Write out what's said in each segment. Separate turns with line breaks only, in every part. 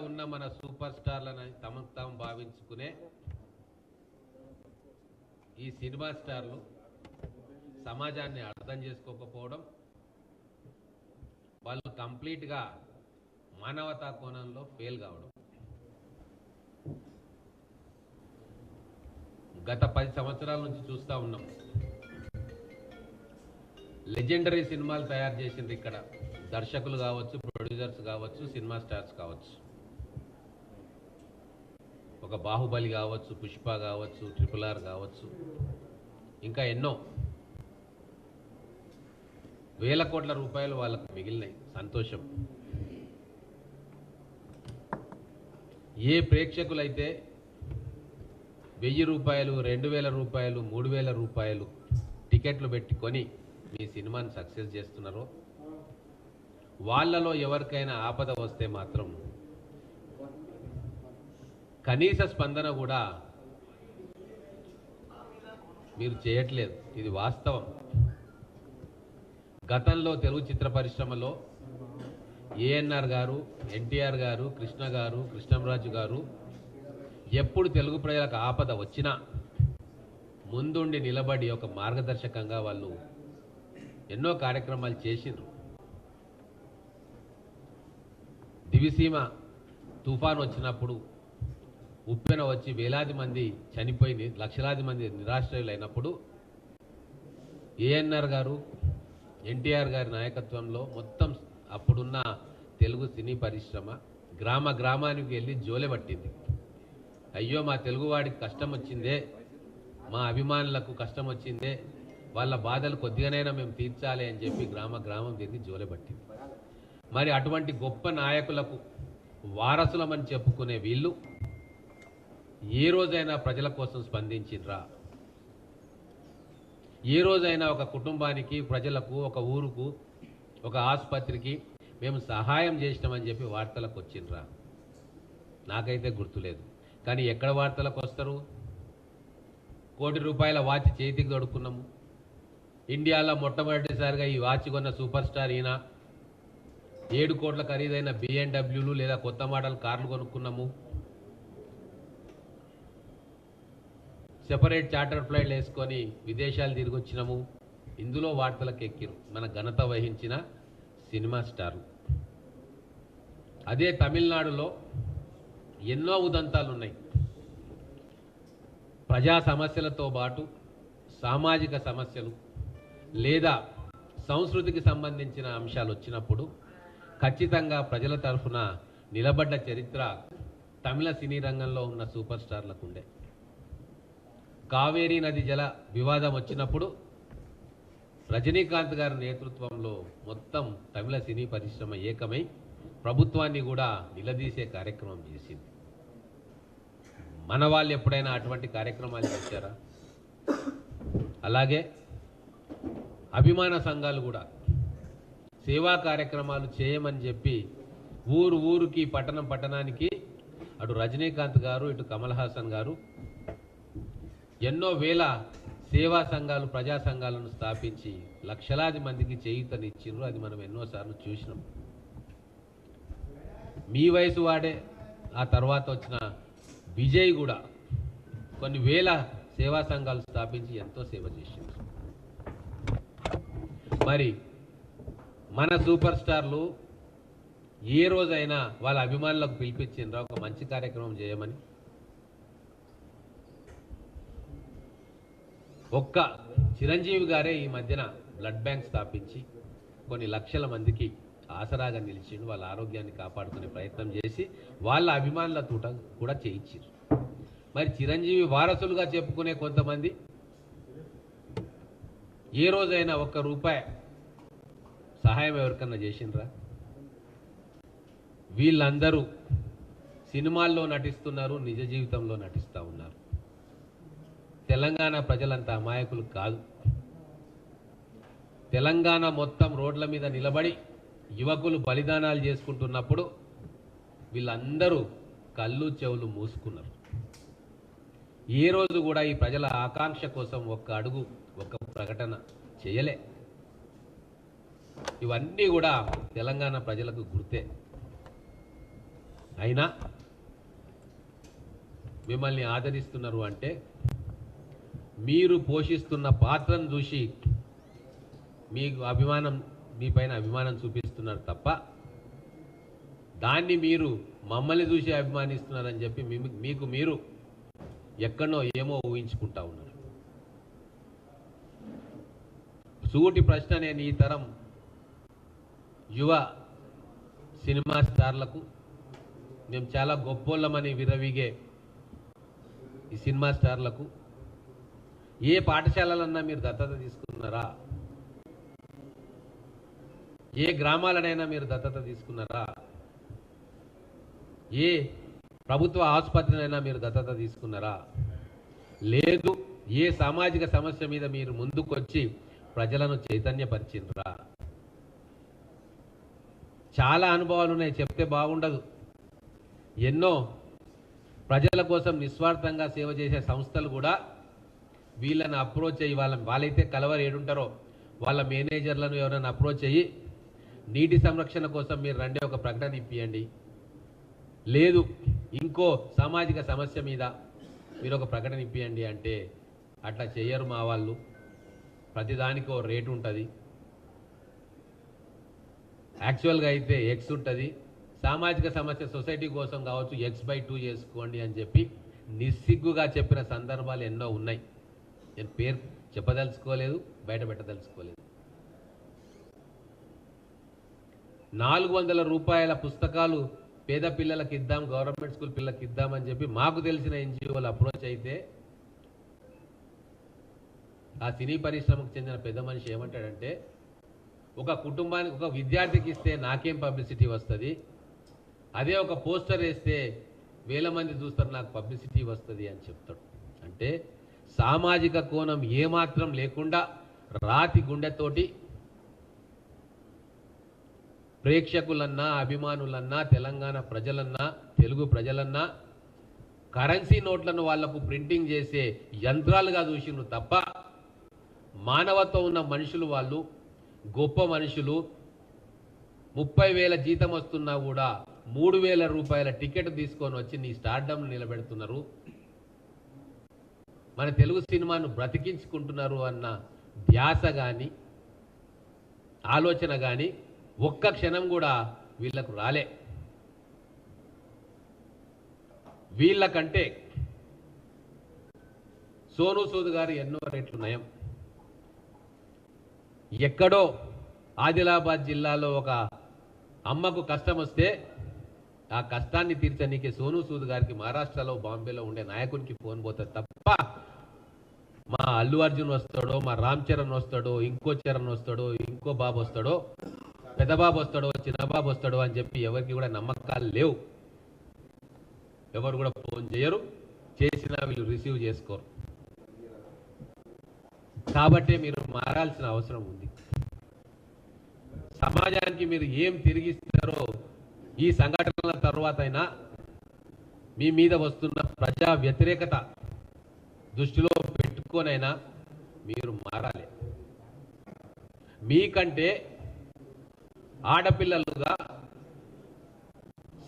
ఉన్న మన సూపర్ స్టార్లను తమకు తాము భావించుకునే ఈ సినిమా స్టార్లు సమాజాన్ని అర్థం చేసుకోకపోవడం, వాళ్ళు కంప్లీట్గా మానవతా కోణంలో ఫెయిల్ కావడం. గత 10 సంవత్సరాల నుంచి చూస్తూ ఉన్నాం. లెజెండరీ సినిమాలు తయారు చేసిండ్రు ఇక్కడ. దర్శకులు కావచ్చు, ప్రొడ్యూసర్స్ కావచ్చు, సినిమా స్టార్స్ కావచ్చు. ఒక బాహుబలి కావచ్చు, పుష్ప కావచ్చు, RRR కావచ్చు, ఇంకా ఎన్నో వేల కోట్ల రూపాయలు వాళ్ళకు మిగిలినాయి. సంతోషం. ఏ ప్రేక్షకులైతే 1000 రూపాయలు, 2000 రూపాయలు, 3000 రూపాయలు టికెట్లు పెట్టుకొని మీ సినిమాని సక్సెస్ చేస్తున్నారో వాళ్ళలో ఎవరికైనా ఆపద వస్తే మాత్రం కనీస స్పందన కూడా మీరు చేయట్లేదు. ఇది వాస్తవం. గతంలో తెలుగు చిత్ర పరిశ్రమలో ఏఎన్ఆర్ గారు, ఎన్టీఆర్ గారు, కృష్ణ గారు, కృష్ణంరాజు గారు ఎప్పుడు తెలుగు ప్రజలకు ఆపద వచ్చినా ముందుండి నిలబడి ఒక మార్గదర్శకంగా వాళ్ళు ఎన్నో కార్యక్రమాలు చేసిండ్రు. దివిసీమ తుఫాన్ వచ్చినప్పుడు, ఉప్పెన వచ్చి వేలాది మంది చనిపోయి లక్షలాది మంది నిరాశ్రయులైనప్పుడు ఏఎన్ఆర్ గారు, ఎన్టీఆర్ గారి నాయకత్వంలో మొత్తం అప్పుడున్న తెలుగు సినీ పరిశ్రమ గ్రామ గ్రామానికి వెళ్ళి జోలె పట్టింది. అయ్యో మా తెలుగువాడికి కష్టం వచ్చిందే, మా అభిమానులకు కష్టం వచ్చిందే, వాళ్ళ బాధలు కొద్దిగానైనా మేము తీర్చాలి అని చెప్పి గ్రామ గ్రామం తిరిగి జోలె పట్టింది. మరి అటువంటి గొప్ప నాయకులకు వారసులమని చెప్పుకునే వీళ్ళు ఏ రోజైనా ప్రజల కోసం స్పందించిండ్రా? ఏ రోజైనా ఒక కుటుంబానికి, ప్రజలకు, ఒక ఊరుకు, ఒక ఆసుపత్రికి మేము సహాయం చేసినామని చెప్పి వార్తలకు వచ్చిండ్రా? నాకైతే గుర్తులేదు. కానీ ఎక్కడ వార్తలకు వస్తారు? ₹1 కోటి వాచ్ చేతికి దొడుకున్నాము, ఇండియాలో మొట్టమొదటిసారిగా ఈ వాచ్ కొన్న సూపర్ స్టార్ ఈయన, 7 కోట్ల ఖరీదైన BMW లేదా కొత్త మోడల్ కార్లు కొనుక్కున్నాము, సెపరేట్ చార్టర్ ఫ్లైట్లు వేసుకొని విదేశాలు తిరిగి వచ్చినాము. ఇందులో వార్తలకు ఎక్కిరు మన ఘనత వహించిన సినిమా స్టార్లు. అదే తమిళనాడులో ఎన్నో ఉదంతాలు ఉన్నాయి. ప్రజా సమస్యలతో పాటు సామాజిక సమస్యలు లేదా సంస్కృతికి సంబంధించిన అంశాలు వచ్చినప్పుడు ఖచ్చితంగా ప్రజల తరఫున నిలబడ్డ చరిత్ర తమిళ సినీ రంగంలో ఉన్న సూపర్ స్టార్లకు ఉండే. కావేరీ నది జల వివాదం వచ్చినప్పుడు రజనీకాంత్ గారి నేతృత్వంలో మొత్తం తమిళ సినీ పరిశ్రమ ఏకమై ప్రభుత్వాన్ని కూడా నిలదీసే కార్యక్రమం చేసింది. మన వాళ్ళు ఎప్పుడైనా అటువంటి కార్యక్రమాలు చేశారా? అలాగే అభిమాన సంఘాలు కూడా సేవా కార్యక్రమాలు చేయమని చెప్పి ఊరు ఊరికి, పట్టణం పట్టణానికి అటు రజనీకాంత్ గారు, ఇటు కమల్ హాసన్ గారు ఎన్నో వేల సేవా సంఘాలు, ప్రజా సంఘాలను స్థాపించి లక్షలాది మందికి చేయూతనిచ్చిండ్రు. అది మనం ఎన్నోసార్లు చూసినాం. మీ వయసు వాడే ఆ తర్వాత వచ్చిన విజయ్ కూడా కొన్ని వేల సేవా సంఘాలు స్థాపించి ఎంతో సేవ చేసింది. మరి మన సూపర్ స్టార్లు ఏ రోజైనా వాళ్ళ అభిమానులకు పిలిపించిండ్రా ఒక మంచి కార్యక్రమం చేయమని? ఒక్క చిరంజీవి గారే ఈ మధ్యన బ్లడ్ బ్యాంక్ స్థాపించి కొన్ని లక్షల మందికి ఆసరాగా నిలిచిండు. వాళ్ళ ఆరోగ్యాన్ని కాపాడుకునే ప్రయత్నం చేసి వాళ్ళ అభిమానుల తూట కూడా చేయించారు. మరి చిరంజీవి వారసులుగా చెప్పుకునే కొంతమంది ఏ రోజైనా ₹1 సహాయం ఎవరికన్నా చేసిండ్రా? వీళ్ళందరూ సినిమాల్లో నటిస్తున్నారు, నిజ జీవితంలో నటిస్తూ ఉన్నారు. తెలంగాణ ప్రజలంతా అమాయకులు కాదు. తెలంగాణ మొత్తం రోడ్ల మీద నిలబడి యువకులు బలిదానాలు చేసుకుంటున్నప్పుడు వీళ్ళందరూ కళ్ళు చెవులు మూసుకున్నారు. ఏ రోజు కూడా ఈ ప్రజల ఆకాంక్ష కోసం ఒక్క అడుగు, ఒక్క ప్రకటన చేయలే. ఇవన్నీ కూడా తెలంగాణ ప్రజలకు గుర్తే. అయినా మిమ్మల్ని ఆదరిస్తున్నారు అంటే మీరు పోషిస్తున్న పాత్రను చూసి మీకు అభిమానం, మీ పైన అభిమానం చూపిస్తున్నారు తప్ప దాన్ని మీరు మమ్మల్ని చూసి అభిమానిస్తున్నారని చెప్పి మీకు మీరు ఎక్కడో ఏమో ఊహించుకుంటా ఉన్నారు. సూటి ప్రశ్న నేను ఈ తరం యువ సినిమా స్టార్లకు, మేము చాలా గొప్పోళ్ళమని విరవిగే ఈ సినిమా స్టార్లకు, ఏ పాఠశాలలన్నా మీరు దత్తత తీసుకున్నారా? ఏ గ్రామాలనైనా మీరు దత్తత తీసుకున్నారా? ఏ ప్రభుత్వ ఆసుపత్రినైనా మీరు దత్తత తీసుకున్నారా? లేదు. ఏ సామాజిక సమస్య మీద మీరు ముందుకొచ్చి ప్రజలను చైతన్యపరిచినరా? చాలా అనుభవాలు ఉన్నాయి, చెప్తే బాగుండదు. ఎన్నో ప్రజల కోసం నిస్వార్థంగా సేవ చేసే సంస్థలు కూడా వీళ్ళని అప్రోచ్ అయ్యి, వాళ్ళైతే కలవరు ఏడుంటారో వాళ్ళ మేనేజర్లను ఎవరైనా అప్రోచ్ అయ్యి నీటి సంరక్షణ కోసం మీరు రండి, ఒక ప్రకటన ఇప్పియండి, లేదు ఇంకో సామాజిక సమస్య మీద మీరు ఒక ప్రకటన ఇప్పియండి అంటే అట్లా చేయరు మా వాళ్ళు. ప్రతిదానికి ఓ రేటు ఉంటుంది. యాక్చువల్గా అయితే ఎక్స్ ఉంటుంది. సామాజిక సమస్య సొసైటీ కోసం కావచ్చు, X/2 చేసుకోండి అని చెప్పి నిస్సిగ్గుగా చెప్పిన సందర్భాలు ఎన్నో ఉన్నాయి. నేను పేరు చెప్పదలుచుకోలేదు, బయట పెట్టదలుచుకోలేదు. 400 రూపాయల పుస్తకాలు పేద పిల్లలకి ఇద్దాం, గవర్నమెంట్ స్కూల్ పిల్లలకి ఇద్దామని చెప్పి మాకు తెలిసిన ఎన్జిఓలు అప్రోచ్ అయితే ఆ సినీ పరిశ్రమకు చెందిన పెద్ద మనిషి ఏమంటాడంటే, ఒక కుటుంబానికి, ఒక విద్యార్థికి ఇస్తే నాకేం పబ్లిసిటీ వస్తుంది, అదే ఒక పోస్టర్ వేస్తే 1000 మంది చూస్తారు, నాకు పబ్లిసిటీ వస్తుంది అని చెప్తాడు. అంటే సామాజిక కోణం ఏమాత్రం లేకుండా రాతి గుండెతోటి ప్రేక్షకులన్నా, అభిమానులన్నా, తెలంగాణ ప్రజలన్నా, తెలుగు ప్రజలన్నా కరెన్సీ నోట్లను వాళ్లకు ప్రింటింగ్ చేసే యంత్రాలుగా చూసిను తప్ప మానవత్వం ఉన్న మనుషులు, వాళ్ళు గొప్ప మనుషులు. 30,000 జీతం వస్తున్నా కూడా 3,000 రూపాయల టికెట్ తీసుకొని వచ్చి నీ స్టార్డమ్ నిలబెడుతున్నారు, మన తెలుగు సినిమాను బ్రతికించుకుంటున్నారు అన్న ధ్యాస కానీ ఆలోచన కానీ ఒక్క క్షణం కూడా వీళ్లకు రాలే. వీళ్ళకంటే సోను సూద్ గారు ఎన్నో రెట్లు నయం. ఎక్కడో ఆదిలాబాద్ జిల్లాలో ఒక అమ్మకు కష్టం వస్తే ఆ కష్టాన్ని తీర్చనీకే సోను సూద్ గారికి మహారాష్ట్రలో, బాంబేలో ఉండే నాయకునికి ఫోన్ పోతుంది తప్ప మా అల్లు అర్జున్ వస్తాడో, మా రామ్ చరణ్ వస్తాడో, ఇంకో చరణ్ వస్తాడో, ఇంకో బాబు వస్తాడో, పెద్ద బాబు వస్తాడో, చిన్న బాబు వస్తాడో అని చెప్పి ఎవరికి కూడా నమ్మకాలు లేవు. ఎవరు కూడా ఫోన్ చేయరు, చేసినా వీళ్ళు రిసీవ్ చేసుకోరు. కాబట్టి మీరు మారాల్సిన అవసరం ఉంది. సమాజానికి మీరు ఏం తిరిగిస్తారో ఈ సంఘటనల తర్వాత అయినా మీ మీద వస్తున్న ప్రజా వ్యతిరేకత దృష్టిలో పెట్టుకోనైనా మీరు మారాలి. మీకంటే ఆడపిల్లలుగా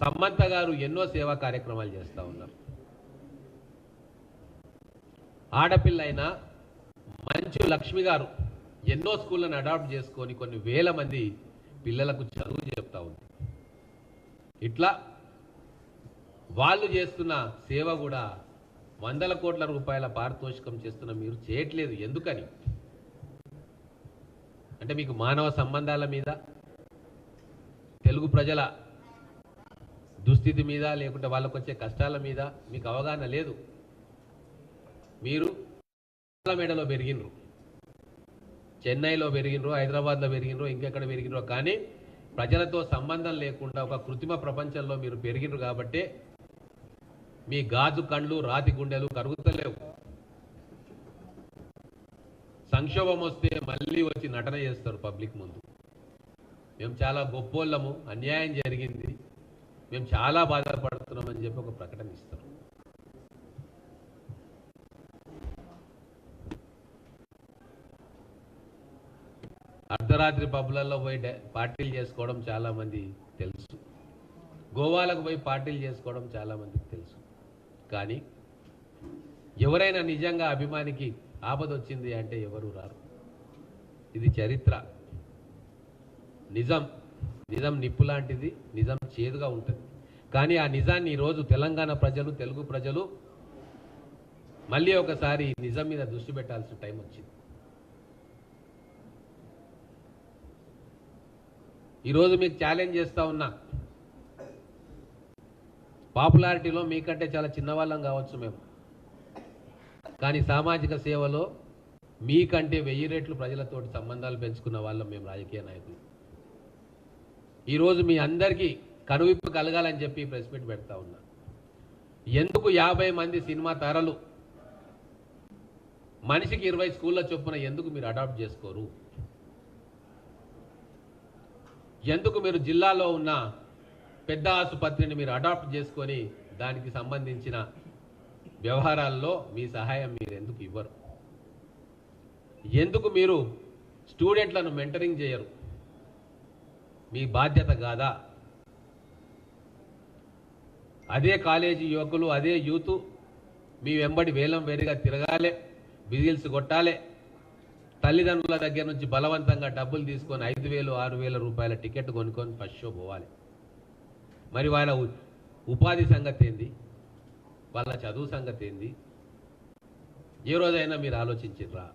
సమంత గారు ఎన్నో సేవా కార్యక్రమాలు చేస్తూ ఉన్నారు. ఆడపిల్ల అయినా మంచు లక్ష్మి గారు ఎన్నో స్కూళ్ళను అడాప్ట్ చేసుకొని కొన్ని వేల మంది పిల్లలకు చదువు చెప్తా ఉంది. ఇట్లా వాళ్ళు చేస్తున్న సేవ కూడా 100 కోట్ల రూపాయల పారితోషికం చేస్తున్న మీరు చేయట్లేదు. ఎందుకని అంటే మీకు మానవ సంబంధాల మీద, తెలుగు ప్రజల దుస్థితి మీద, లేకుంటే వాళ్ళకు వచ్చే కష్టాల మీద మీకు అవగాహన లేదు. మీరు మేడలో పెరిగినరు, చెన్నైలో పెరిగినరు, హైదరాబాద్లో పెరిగినరు, ఇంకెక్కడ పెరిగినరు, కానీ ప్రజలతో సంబంధం లేకుండా ఒక కృత్రిమ ప్రపంచంలో మీరు పెరిగినరు కాబట్టి మీ గాజు కండ్లు, రాతి గుండెలు కరుగుతలేవు. సంక్షోభం వస్తే మళ్ళీ వచ్చి నటన చేస్తారు పబ్లిక్ ముందు. మేము చాలా గొప్పోళ్ళము, అన్యాయం జరిగింది, మేము చాలా బాధపడుతున్నామని చెప్పి ఒక ప్రకటన ఇస్తారు. అర్ధరాత్రి పబ్బులలో పోయి పార్టీలు చేసుకోవడం చాలా మంది తెలుసు. గోవాలకు పోయి పార్టీలు చేసుకోవడం చాలామందికి తెలుసు. కానీ ఎవరైనా నిజంగా అభిమానికి ఆపద వచ్చింది అంటే ఎవరు రారు. ఇది చరిత్ర. నిజం నిజం నిప్పు లాంటిది, నిజం చేదుగా ఉంటుంది. కానీ ఆ నిజాన్ని ఈరోజు తెలంగాణ ప్రజలు, తెలుగు ప్రజలు మళ్ళీ ఒకసారి నిజం మీద దృష్టి పెట్టాల్సిన టైం వచ్చింది. ఈరోజు మీకు ఛాలెంజ్ చేస్తా ఉన్నా, పాపులారిటీలో మీకంటే చాలా చిన్నవాళ్ళం కావచ్చు మేము, కానీ సామాజిక సేవలో మీకంటే 1000 రెట్లు ప్రజలతోటి సంబంధాలు పెంచుకున్న వాళ్ళం మేము రాజకీయ నాయకులు. ఈరోజు మీ అందరికీ కనువిప్పు కలగాలని చెప్పి ప్రెస్ మీట్ పెడతా ఉన్నా. ఎందుకు 50 మంది సినిమా తారలు మనిషికి 20 స్కూళ్ళ చొప్పున ఎందుకు మీరు అడాప్ట్ చేసుకోరు? ఎందుకు మీరు జిల్లాలో ఉన్న పెద్ద ఆసుపత్రిని మీరు అడాప్ట్ చేసుకొని దానికి సంబంధించిన వ్యవహారాల్లో మీ సహాయం మీరు ఎందుకు ఇవ్వరు? ఎందుకు మీరు స్టూడెంట్లను మెంటరింగ్ చేయరు? మీ బాధ్యత కాదా? అదే కాలేజీ యువకులు, అదే యూత్ మీ వెంబడి వేలం వేరుగా తిరగాలి, విజిల్స్ కొట్టాలి, తల్లిదండ్రుల దగ్గర నుంచి బలవంతంగా డబ్బులు తీసుకొని 5,000, 6,000 రూపాయల టికెట్ కొనుక్కొని ఫస్ట్ షో పోవాలి. మరి వాళ్ళ ఉపాధి సంగతి ఏంది? వాళ్ళ చదువు సంగతి ఏంది? ఏ రోజైనా మీరు ఆలోచించిర్రా?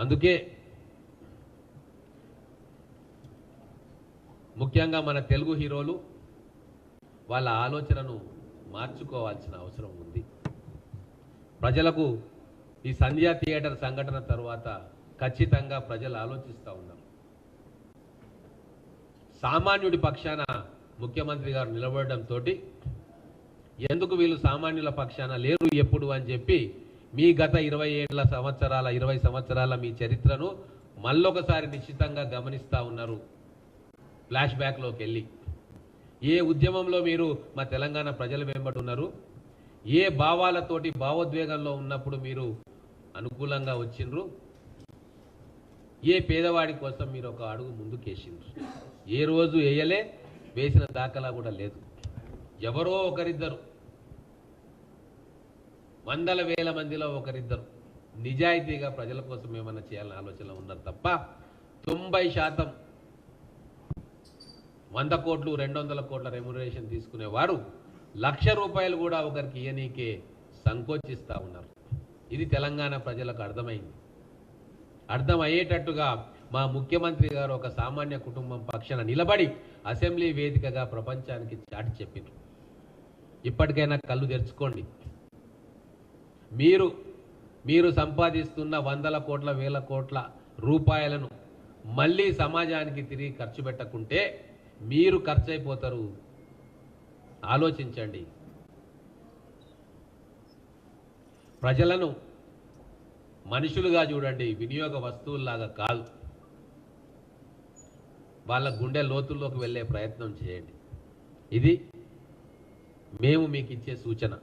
అందుకే ముఖ్యంగా మన తెలుగు హీరోలు వాళ్ళ ఆలోచనను మార్చుకోవాల్సిన అవసరం ఉంది. ప్రజలకు ఈ సంధ్యా థియేటర్ సంఘటన తర్వాత ఖచ్చితంగా ప్రజలు ఆలోచిస్తూ ఉన్నారు. సామాన్యుడి పక్షాన ముఖ్యమంత్రి గారు నిలబడడంతో ఎందుకు వీళ్ళు సామాన్యుల పక్షాన లేరు ఎప్పుడు అని చెప్పి మీ గత 20 సంవత్సరాల మీ చరిత్రను మళ్ళొకసారి నిశ్చితంగా గమనిస్తూ ఉన్నారు. ఫ్లాష్ బ్యాక్లోకి వెళ్ళి ఏ ఉద్యమంలో మీరు మా తెలంగాణ ప్రజల వెంబడి ఉన్నారు, ఏ భావాలతోటి భావోద్వేగంలో ఉన్నప్పుడు మీరు అనుకూలంగా వచ్చిండ్రు, ఏ పేదవాడి కోసం మీరు ఒక అడుగు ముందుకేసిండ్రు. ఏ రోజు వేయలే, వేసిన దాఖలా కూడా లేదు. ఎవరో ఒకరిద్దరు, వందల వేల మందిలో ఒకరిద్దరు నిజాయితీగా ప్రజల కోసం ఏమన్నా చేయాలని ఆలోచనలో ఉన్నారు తప్ప 90% 100 కోట్లు 200 కోట్ల రెమ్యునరేషన్ తీసుకునేవారు ₹1,00,000 కూడా ఒకరికి ఇయనీకే సంకోచిస్తూ ఉన్నారు. ఇది తెలంగాణ ప్రజలకు అర్థమైంది. అర్థమయ్యేటట్టుగా మా ముఖ్యమంత్రి గారు ఒక సామాన్య కుటుంబం పక్షాన నిలబడి అసెంబ్లీ వేదికగా ప్రపంచానికి చాటి చెప్పిండ్రు. ఇప్పటికైనా కళ్ళు తెరుచుకోండి. మీరు సంపాదిస్తున్న 100 కోట్ల 1000 కోట్ల రూపాయలను మళ్ళీ సమాజానికి తిరిగి ఖర్చు పెట్టకుంటే మీరు ఖర్చు అయిపోతారు. ఆలోచించండి. ప్రజలను మనుషులుగా చూడండి, వినియోగ వస్తువుల్లాగా కాదు. వాళ్ళ గుండె లోతుల్లోకి వెళ్ళే ప్రయత్నం చేయండి. ఇది మేము మీకు ఇచ్చే సూచన.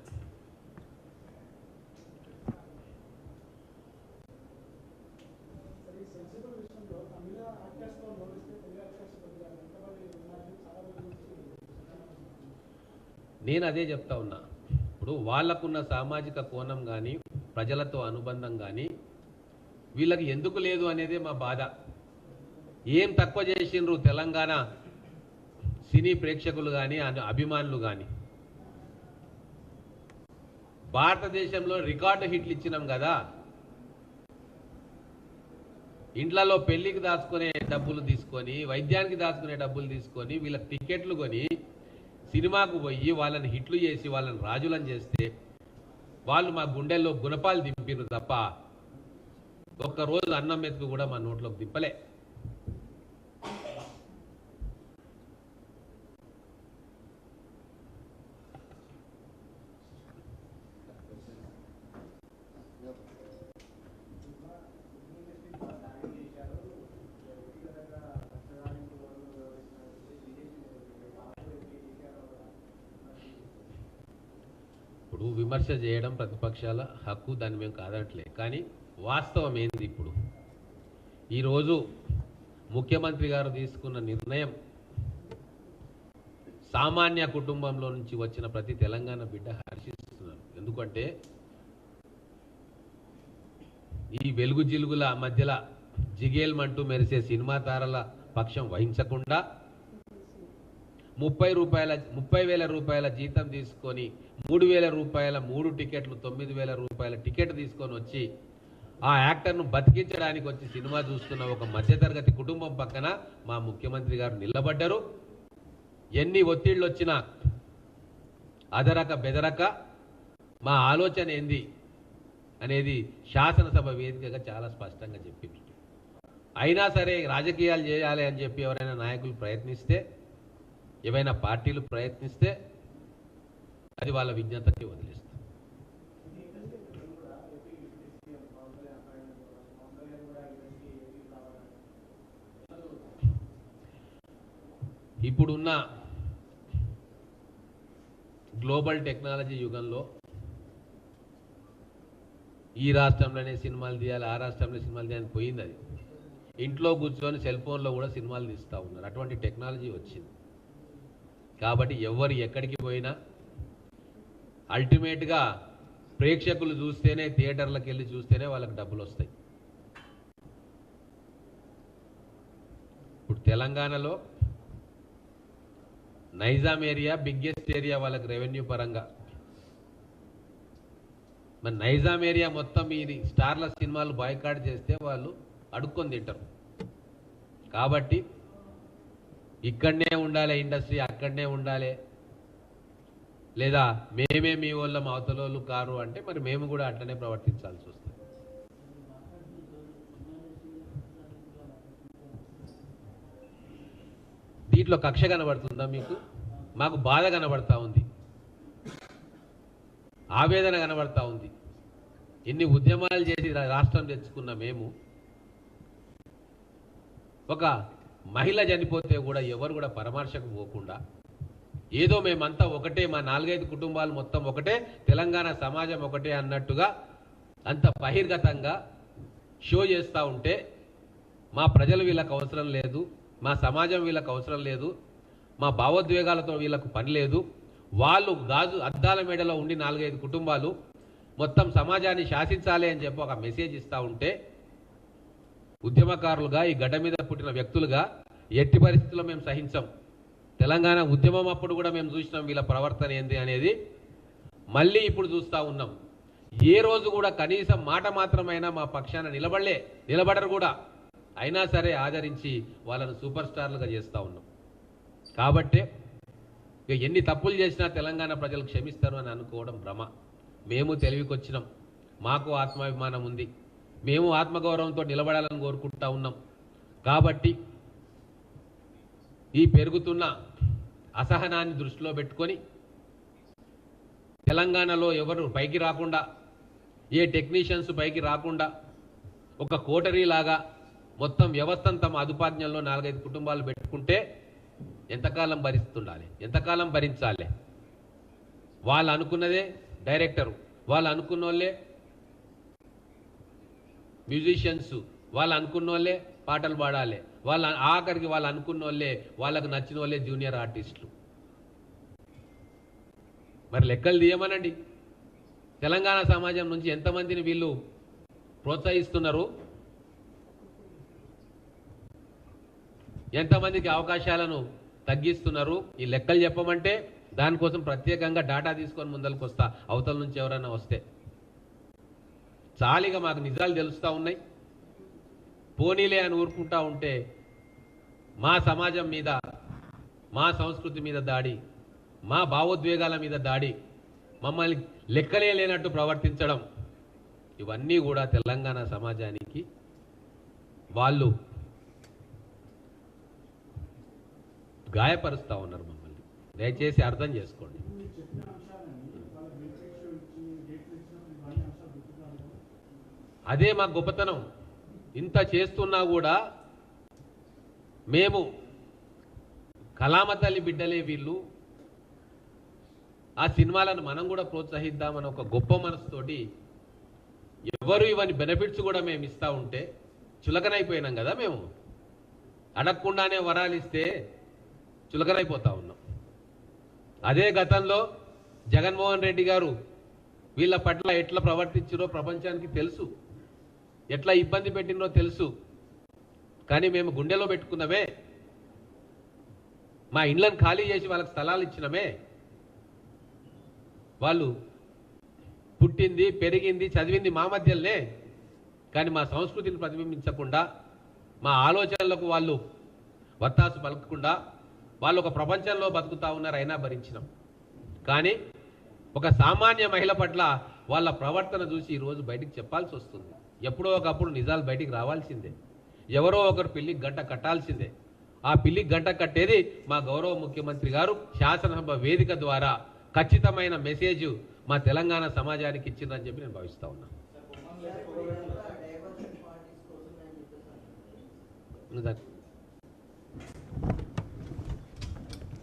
నేను అదే చెప్తా ఉన్నా. ఇప్పుడు వాళ్ళకున్న సామాజిక కోణం కానీ ప్రజలతో అనుబంధం కానీ వీళ్ళకి ఎందుకు లేదు అనేదే మా బాధ. ఏం తక్కువ చేసిండ్రు తెలంగాణ సినీ ప్రేక్షకులు కానీ అభిమానులు కానీ? భారతదేశంలో రికార్డు హిట్లు ఇచ్చినాం కదా. ఇంట్లలో పెళ్లికి దాచుకునే డబ్బులు తీసుకొని, వైద్యానికి దాచుకునే డబ్బులు తీసుకొని, వీళ్ళ టికెట్లు కొని సినిమాకు పోయి వాళ్ళని హిట్లు చేసి వాళ్ళని రాజులను చేస్తే వాళ్ళు మా గుండెల్లో గుణపాలు దింపిరు తప్ప ఒక్కరోజు అన్నం మెతుకు కూడా మా నోట్లోకి దింపలే. ఇప్పుడు విమర్శ చేయడం ప్రతిపక్షాల హక్కు, దాన్ని మేము కాదనట్లే. కానీ వాస్తవం ఏంది? ఇప్పుడు ఈరోజు ముఖ్యమంత్రి గారు తీసుకున్న నిర్ణయం సామాన్య కుటుంబంలో నుంచి వచ్చిన ప్రతి తెలంగాణ బిడ్డ హర్షిస్తున్నారు. ఎందుకంటే ఈ వెలుగు జిలుగుల మధ్యలో జిగేల్మంటూ మెరిసే సినిమా తారల పక్షం వహించకుండా 30,000 రూపాయల జీతం తీసుకొని 3,000 రూపాయల 3 టికెట్లు 9,000 రూపాయల టికెట్ తీసుకొని వచ్చి ఆ యాక్టర్ను బతికించడానికి వచ్చి సినిమా చూస్తున్న ఒక మధ్యతరగతి కుటుంబం పక్కన మా ముఖ్యమంత్రి గారు నిలబడ్డారు. ఎన్ని ఒత్తిళ్లు వచ్చినా అదరక బెదరక మా ఆలోచన ఏంది అనేది శాసనసభ వేదికగా చాలా స్పష్టంగా చెప్పింది. అయినా సరే రాజకీయాలు చేయాలి అని చెప్పి ఎవరైనా నాయకులు ప్రయత్నిస్తే, ఏవైనా పార్టీలు ప్రయత్నిస్తే అది వాళ్ళ విజ్ఞతకి వదిలేస్తాం. ఇప్పుడున్న గ్లోబల్ టెక్నాలజీ యుగంలో ఈ రాష్ట్రంలోనే సినిమాలు తీయాలి, ఆ రాష్ట్రంలో సినిమాలు తీయాలని పోయింది. అది ఇంట్లో కూర్చొని సెల్ ఫోన్లో కూడా సినిమాలు తీస్తూ ఉన్నారు. అటువంటి టెక్నాలజీ వచ్చింది కాబట్టి ఎవరు ఎక్కడికి పోయినా అల్టిమేట్గా ప్రేక్షకులు చూస్తేనే, థియేటర్లకు వెళ్ళి చూస్తేనే వాళ్ళకి డబ్బులు వస్తాయి. ఇప్పుడు తెలంగాణలో నైజాం ఏరియా బిగ్గెస్ట్ ఏరియా వాళ్ళకి రెవెన్యూ పరంగా. మరి నైజాం ఏరియా మొత్తం ఈ స్టార్ల సినిమాలు బాయ్కాట్ చేస్తే వాళ్ళు అడుక్కొని తింటారు. కాబట్టి ఇక్కడనే ఉండాలి ఇండస్ట్రీ, అక్కడనే ఉండాలి, లేదా మేమే మీ వాళ్ళం అవతలోళ్ళు కారు అంటే మరి మేము కూడా అట్లనే ప్రవర్తించాల్సి వస్తుంది. దీంట్లో కక్ష కనబడుతుందా మీకు? మాకు బాధ కనబడతా ఉంది, ఆవేదన కనబడతా ఉంది. ఎన్ని ఉద్యమాలు చేసి రాష్ట్రం తెచ్చుకున్న మేము ఒక మహిళ చనిపోతే కూడా ఎవరు కూడా పరామర్శకు పోకుండా ఏదో మేమంతా ఒకటే, మా 4-5 కుటుంబాలు మొత్తం ఒకటే, తెలంగాణ సమాజం ఒకటే అన్నట్టుగా అంత బహిర్గతంగా షో చేస్తూ ఉంటే మా ప్రజలు వీళ్ళకు అవసరం లేదు, మా సమాజం వీళ్ళకు అవసరం లేదు, మా భావోద్వేగాలతో వీళ్ళకు పని లేదు, వాళ్ళు గాజు అద్దాల మేడలో ఉండి 4-5 కుటుంబాలు మొత్తం సమాజాన్ని శాసించాలి అని చెప్పి ఒక మెసేజ్ ఇస్తూ ఉంటే ఉద్యమకారులుగా, ఈ గడ్డ మీద పుట్టిన వ్యక్తులుగా ఎట్టి పరిస్థితుల్లో మేము సహించాం. తెలంగాణ ఉద్యమం అప్పుడు కూడా మేము చూసినాం వీళ్ళ ప్రవర్తన ఏంది అనేది. మళ్ళీ ఇప్పుడు చూస్తూ ఉన్నాం. ఏ రోజు కూడా కనీసం మాట మాత్రమైనా మా పక్షాన నిలబడరు కూడా. అయినా సరే ఆదరించి వాళ్ళను సూపర్ స్టార్లుగా చేస్తూ ఉన్నాం. కాబట్టి ఎన్ని తప్పులు చేసినా తెలంగాణ ప్రజలు క్షమిస్తారు అని అనుకోవడం భ్రమ. మేము తెలివికొచ్చినాం, మాకు ఆత్మాభిమానం ఉంది, మేము ఆత్మగౌరవంతో నిలబడాలని కోరుకుంటా ఉన్నాం. కాబట్టి ఈ పెరుగుతున్న అసహనాన్ని దృష్టిలో పెట్టుకొని తెలంగాణలో ఎవరు పైకి రాకుండా, ఏ టెక్నీషియన్స్ పైకి రాకుండా ఒక కోటరీలాగా మొత్తం వ్యవస్థను తమ అదుపాజ్ఞంలో 4-5 కుటుంబాలు పెట్టుకుంటే ఎంతకాలం భరిస్తుండాలి, ఎంతకాలం భరించాలి? వాళ్ళు అనుకున్నదే డైరెక్టరు, వాళ్ళు అనుకున్న వాళ్ళే మ్యూజిషియన్స్, వాళ్ళు అనుకున్న వాళ్ళే పాటలు పాడాలి, వాళ్ళ ఆఖరికి వాళ్ళు అనుకున్న వాళ్ళే, వాళ్ళకు నచ్చిన వాళ్ళే జూనియర్ ఆర్టిస్టులు. మరి లెక్కలు తీయమనండి. తెలంగాణ సమాజం నుంచి ఎంతమందిని వీళ్ళు ప్రోత్సహిస్తున్నారు, ఎంతమందికి అవకాశాలను తగ్గిస్తున్నారు, ఈ లెక్కలు చెప్పమంటే దానికోసం ప్రత్యేకంగా డాటా తీసుకొని ముందరకు వస్తా, అవతల నుంచి ఎవరైనా వస్తే. చాలిగా మాకు నిజాలు తెలుస్తూ ఉన్నాయి. పోనీలే అని ఊరుకుంటా ఉంటే మా సమాజం మీద, మా సంస్కృతి మీద దాడి, మా భావోద్వేగాల మీద దాడి, మమ్మల్ని లెక్కలే లేనట్టు ప్రవర్తించడం, ఇవన్నీ కూడా తెలంగాణ సమాజానికి వాళ్ళు గాయపరుస్తూ ఉన్నారు మమ్మల్ని. దయచేసి అర్థం చేసుకోండి. అదే మా గొప్పతనం. ఇంత చేస్తున్నా కూడా మేము కళామ తల్లి బిడ్డలే వీళ్ళు, ఆ సినిమాలను మనం కూడా ప్రోత్సహిద్దామని ఒక గొప్ప మనసుతోటి ఎవరు ఇవన్నీ బెనిఫిట్స్ కూడా మేము ఇస్తూ ఉంటే చులకనైపోయినాం కదా మేము. అడగకుండానే వరాలు ఇస్తే చులకనైపోతా ఉన్నాం. అదే గతంలో జగన్మోహన్ రెడ్డి గారు వీళ్ళ పట్ల ఎట్లా ప్రవర్తించారో ప్రపంచానికి తెలుసు, ఎట్లా ఇబ్బంది పెట్టినో తెలుసు. కానీ మేము గుండెలో పెట్టుకున్నమే, మా ఇండ్లను ఖాళీ చేసి వాళ్ళకి స్థలాలు ఇచ్చినమే. వాళ్ళు పుట్టింది, పెరిగింది, చదివింది మా మధ్యలోనే. కానీ మా సంస్కృతిని ప్రతిబింబించకుండా, మా ఆలోచనలకు వాళ్ళు వత్తాసు పలకకుండా వాళ్ళు ఒక ప్రపంచంలో బతుకుతా ఉన్నారు, అయినా భరించినాం. కానీ ఒక సామాన్య మహిళ పట్ల వాళ్ళ ప్రవర్తన చూసి ఈరోజు బయటికి చెప్పాల్సి వస్తుంది. ఎప్పుడో ఒకప్పుడు నిజాలు బయటికి రావాల్సిందే, ఎవరో ఒకరు పిల్లికి గంట కట్టాల్సిందే. ఆ పిల్లికి గంట కట్టేది మా గౌరవ ముఖ్యమంత్రి గారు శాసనసభ వేదిక ద్వారా ఖచ్చితమైన మెసేజ్ మా తెలంగాణ సమాజానికి ఇచ్చిందని చెప్పి నేను భావిస్తా ఉన్నా.